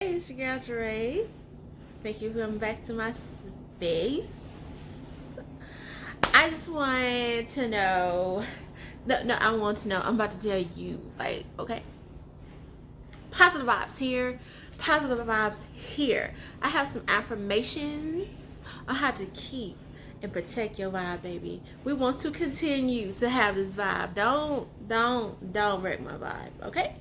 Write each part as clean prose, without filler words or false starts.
Hey, it's your girl Jere. Thank you for coming back to my space. I just want to know. No, I want to know. I'm about to tell you, okay. Positive vibes here. Positive vibes here. I have some affirmations on how to keep and protect your vibe, baby. We want to continue to have this vibe. Don't break my vibe, okay?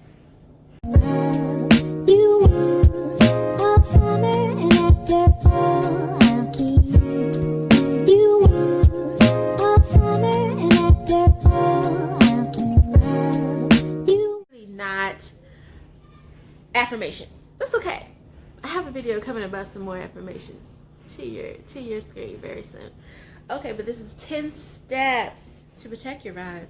Not affirmations. That's okay. I have a video coming about some more affirmations to your screen very soon. Okay, but this is 10 steps to protect your vibe.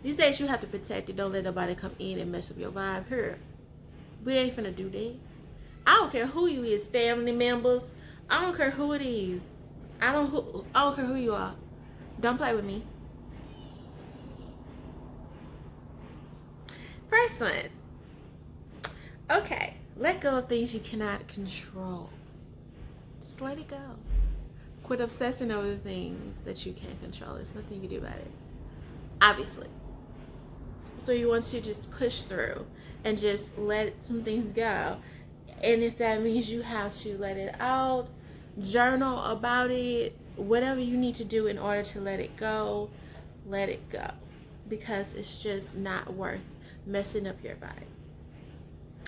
These days you have to protect it. Don't let nobody come in and mess up your vibe. Here, we ain't finna do that. I don't care who you is, family members. I don't care who it is. I don't care who you are. Don't play with me. First one. Okay, let go of things you cannot control. Just let it go. Quit obsessing over the things that you can't control. There's nothing you can do about it, obviously. So you want to just push through and just let some things go. And if that means you have to let it out, journal about it, whatever you need to do in order to let it go, let it go. Because it's just not worth messing up your vibe.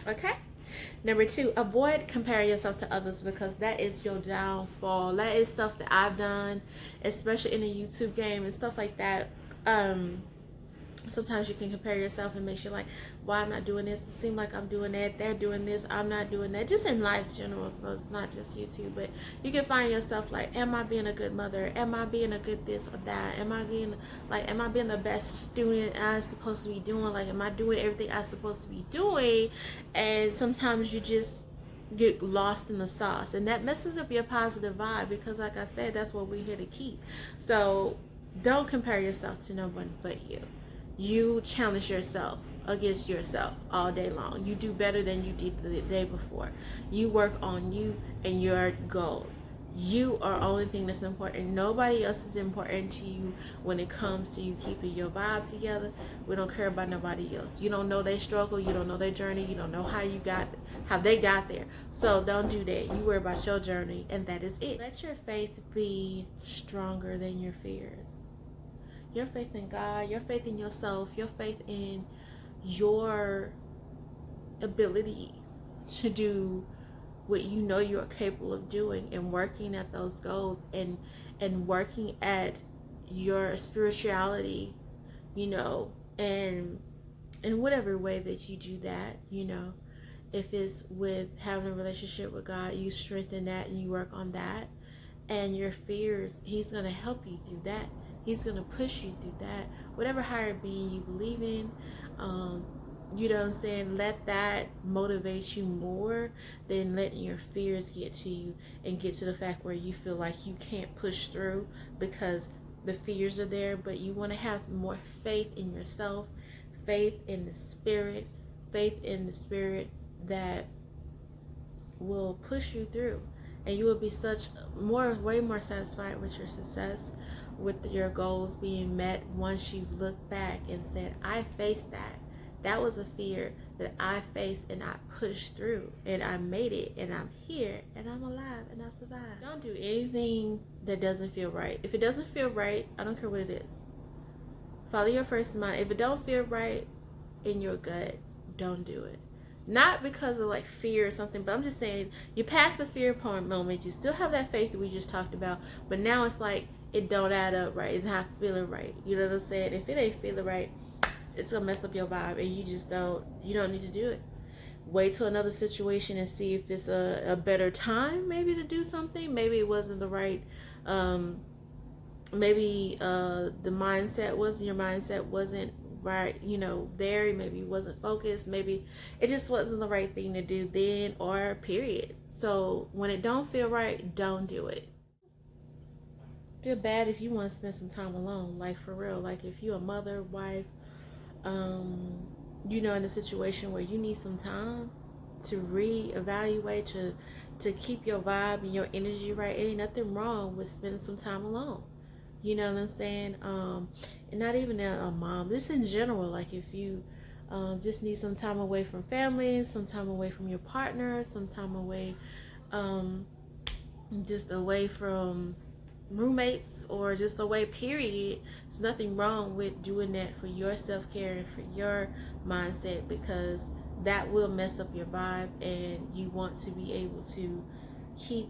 Okay? Number 2, avoid comparing yourself to others, because that is your downfall. That is stuff that I've done, especially in the YouTube game and stuff like that. Sometimes you can compare yourself and makes you like, why I'm not doing this? It seems like I'm doing that. They're doing this. I'm not doing that. Just in life general, so it's not just YouTube. But you can find yourself like, am I being a good mother? Am I being a good this or that? Am I being the best student I'm supposed to be doing? Like, am I doing everything I'm supposed to be doing? And sometimes you just get lost in the sauce, and that messes up your positive vibe, because like I said, that's what we're here to keep. So don't compare yourself to no one but you. You challenge yourself against yourself all day long. You do better than you did the day before. You work on you and your goals. You are the only thing that's important. Nobody else is important to you when it comes to you keeping your vibe together. We don't care about nobody else. You don't know their struggle. You don't know their journey. You don't know how they got there. So don't do that. You worry about your journey, and that is it. Let your faith be stronger than your fears. Your faith in God, your faith in yourself, your faith in your ability to do what you know you're capable of doing, and working at those goals, and working at your spirituality, and in whatever way that you do that, if it's with having a relationship with God, you strengthen that and you work on that. And your fears, He's going to help you through that. He's going to push you through that. Whatever higher being you believe in, you know what I'm saying? Let that motivate you more than letting your fears get to you and get to the fact where you feel like you can't push through because the fears are there. But you want to have more faith in yourself, faith in the spirit that will push you through. And you will be way more satisfied with your success, with your goals being met, once you've looked back and said, I faced that. That was a fear that I faced, and I pushed through, and I made it, and I'm here, and I'm alive, and I survived. Don't do anything that doesn't feel right. If it doesn't feel right, I don't care what it is. Follow your first mind. If it don't feel right in your gut, don't do it. Not because of like fear or something, but I'm just saying, you passed the fear point moment. You still have that faith that we just talked about, but now it's like it don't add up right. It's not feeling right. You know what I'm saying? If it ain't feeling right, it's gonna mess up your vibe, and you don't need to do it. Wait till another situation and see if it's a better time maybe to do something. Maybe it wasn't the right maybe your mindset wasn't right, there. Maybe you wasn't focused. Maybe it just wasn't the right thing to do then, or period. So when it don't feel right, don't do it. Feel bad if you want to spend some time alone, like for real. Like if you're a mother, wife, in a situation where you need some time, reevaluate, to keep your vibe and your energy right. It ain't nothing wrong with spending some time alone. You know what I'm saying? And not even a mom, just in general. Like if you just need some time away from family, some time away from your partner, some time away, just away from roommates, or just away, period. There's nothing wrong with doing that for your self-care and for your mindset, because that will mess up your vibe, and you want to be able to keep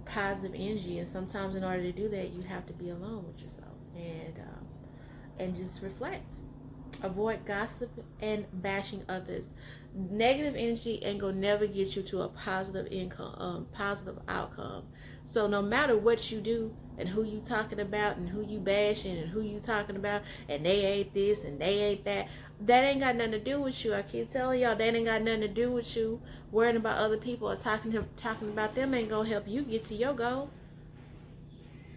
positive energy. And sometimes in order to do that, you have to be alone with yourself, and just reflect. Avoid gossip and bashing others. Negative energy ain't gonna never get you to a positive positive outcome. So no matter what you do, and who you talking about, and who you bashing, and who you talking about, and they ain't this and they ain't that, that ain't got nothing to do with you. I keep telling y'all, that ain't got nothing to do with you. Worrying about other people or talking about them ain't gonna help you get to your goal.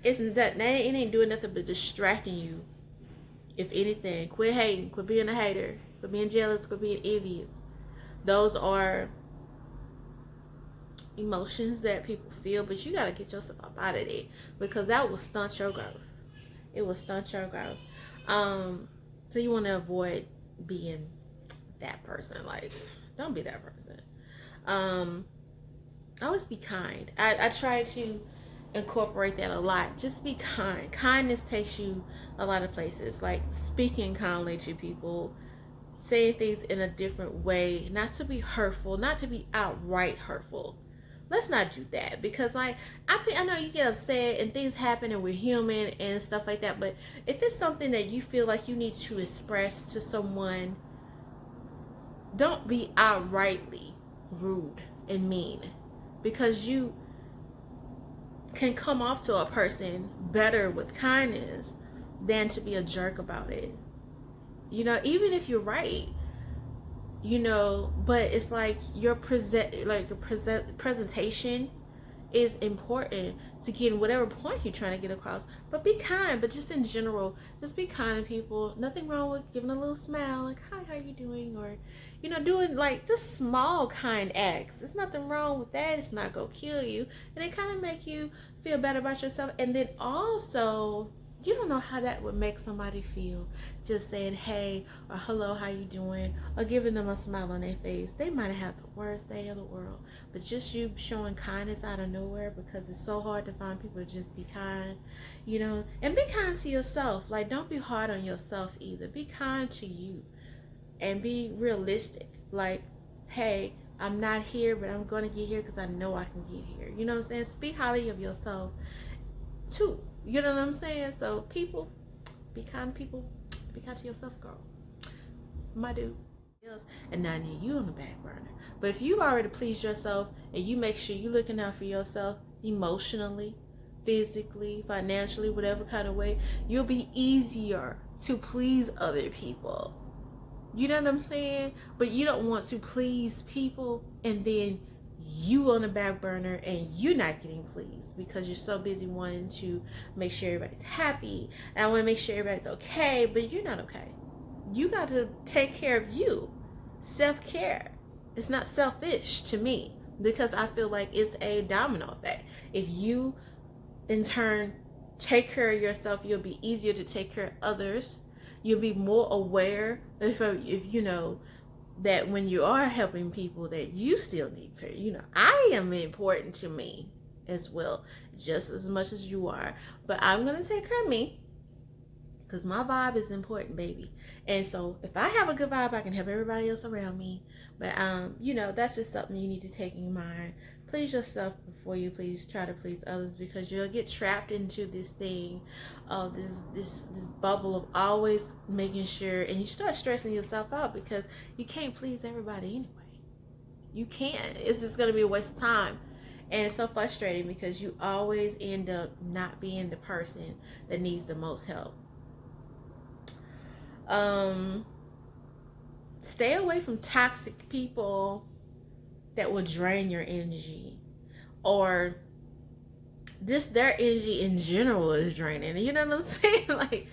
It ain't doing nothing but distracting you. If anything, quit hating, quit being a hater, quit being jealous, quit being envious. Those are emotions that people feel, but you gotta get yourself up out of it, because that will stunt your growth. It will stunt your growth. So you want to avoid being that person. Like, don't be that person. Always be kind. I try to incorporate that a lot. Just be kind. Kindness takes you a lot of places, like speaking kindly to people, saying things in a different way, not to be hurtful, not to be outright hurtful. Let's not do that, because like I know you get upset and things happen and we're human and stuff like that, but if it's something that you feel like you need to express to someone, don't be outrightly rude and mean, because you can come off to a person better with kindness than to be a jerk about it. You know, even if you're right, you know, but it's like your presentation is important to getting whatever point you're trying to get across. But be kind. But just in general, just be kind to people. Nothing wrong with giving a little smile, like, hi, how you doing? Or, you know, doing like just small kind acts. There's nothing wrong with that. It's not gonna kill you, and it kind of make you feel better about yourself. And then also, you don't know how that would make somebody feel, just saying hey or hello, how you doing, or giving them a smile on their face. They might have had the worst day of the world, but just you showing kindness out of nowhere, because it's so hard to find people to just be kind, you know. And be kind to yourself. Like, don't be hard on yourself either. Be kind to you and be realistic. Like, hey, I'm not here, but I'm going to get here because I know I can get here. You know what I'm saying? Speak highly of yourself too. You know what I'm saying? So people, be kind to people. Be kind to yourself, girl. My dude. And not need you on the back burner. But if you already please yourself, and you make sure you're looking out for yourself emotionally, physically, financially, whatever kind of way, you'll be easier to please other people. You know what I'm saying? But you don't want to please people and then you on the back burner and you're not getting pleased, because you're so busy wanting to make sure everybody's happy, and I want to make sure everybody's okay, but you're not okay. You got to take care of you. Self-care. It's not selfish to me, because I feel like it's a domino effect. If you in turn take care of yourself, you'll be easier to take care of others. You'll be more aware if you know that when you are helping people, that you still need prayer. You know, I am important to me as well, just as much as you are. But I'm going to take care of me, because my vibe is important, baby. And so if I have a good vibe, I can help everybody else around me. But you know, that's just something you need to take in mind. Please yourself before you try to please others, because you'll get trapped into this thing of this bubble of always making sure, and you start stressing yourself out because you can't please everybody anyway. You can't. It's just going to be a waste of time. And it's so frustrating, because you always end up not being the person that needs the most help. Stay away from toxic people that will drain your energy, or just their energy in general is draining. You know what I'm saying? Like,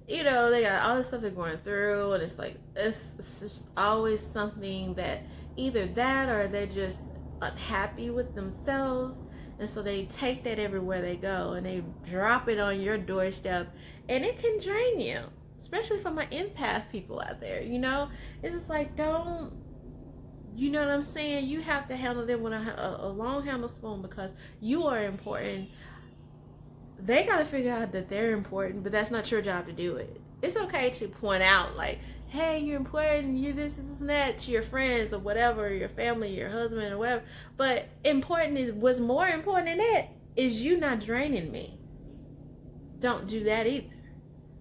you know, they got all this stuff they're going through, and it's like it's just always something that either that or they're just unhappy with themselves, and so they take that everywhere they go and they drop it on your doorstep, and it can drain you, especially for my empath people out there. It's just like, don't, you know what I'm saying? You have to handle them with a long handle spoon, because you are important. They got to figure out that they're important, but that's not your job to do it. It's okay to point out, like, hey, you're important, you're this and that, to your friends or whatever, your family, your husband or whatever. But what's more important than that is you not draining me. Don't do that either,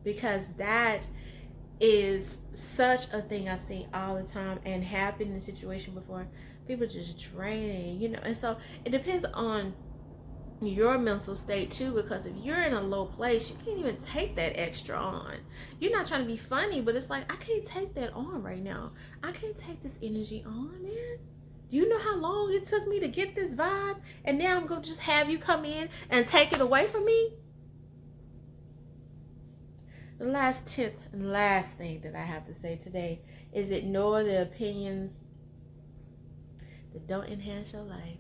because that is such a thing I see all the time and happened in a situation before. People just draining, and so it depends on your mental state too, because if you're in a low place, you can't even take that extra on. You're not trying to be funny, but it's like, I can't take that on right now. I can't take this energy on, man. Do you know how long it took me to get this vibe, and now I'm gonna just have you come in and take it away from me? The last thing that I have to say today is ignore the opinions that don't enhance your life.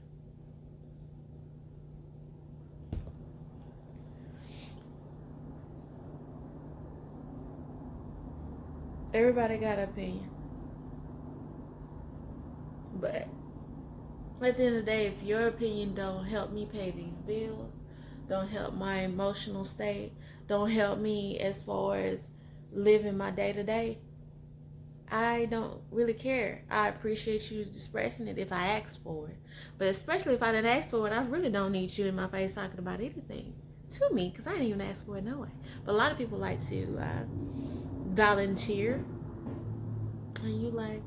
Everybody got an opinion, but at the end of the day, if your opinion don't help me pay these bills, don't help my emotional state, don't help me as far as living my day-to-day, I don't really care. I appreciate you expressing it if I ask for it, but especially if I didn't ask for it, I really don't need you in my face talking about anything to me, because I didn't even ask for it no way. But a lot of people like to volunteer, and you like,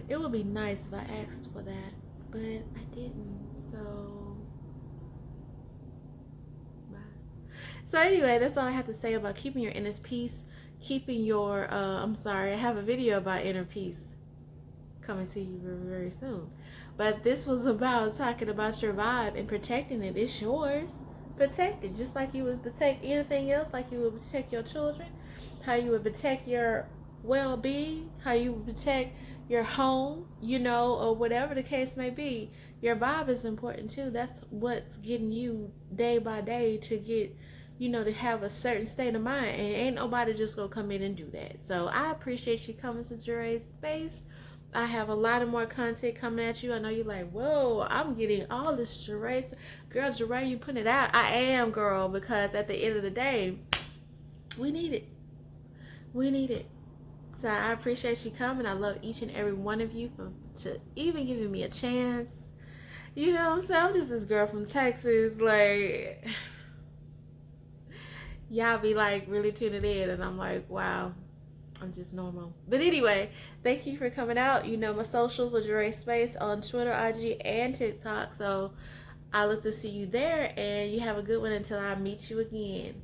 it would be nice if I asked for that, but I didn't. So anyway, that's all I have to say about keeping your inner peace, keeping your I have a video about inner peace coming to you very, very soon. But this was about talking about your vibe and protecting it. It's yours. Protect it, just like you would protect anything else, like you would protect your children, how you would protect your well-being, how you would protect your home, or whatever the case may be. Your vibe is important too. That's what's getting you day by day to get, to have a certain state of mind, and ain't nobody just gonna come in and do that. So I appreciate you coming to Jere's space. I have a lot of more content coming at you. I know you're like, whoa, I'm getting all this Jere. Girl, Jere, you putting it out. I am, girl, because at the end of the day, we need it. We need it. So I appreciate you coming. I love each and every one of you to even giving me a chance. You know what I'm saying? I'm just this girl from Texas. Like, y'all be like really tuning in, and I'm like, wow, I'm just normal. But anyway, thank you for coming out. My socials are Jere Space on Twitter, IG, and TikTok. So I look to see you there, and you have a good one until I meet you again.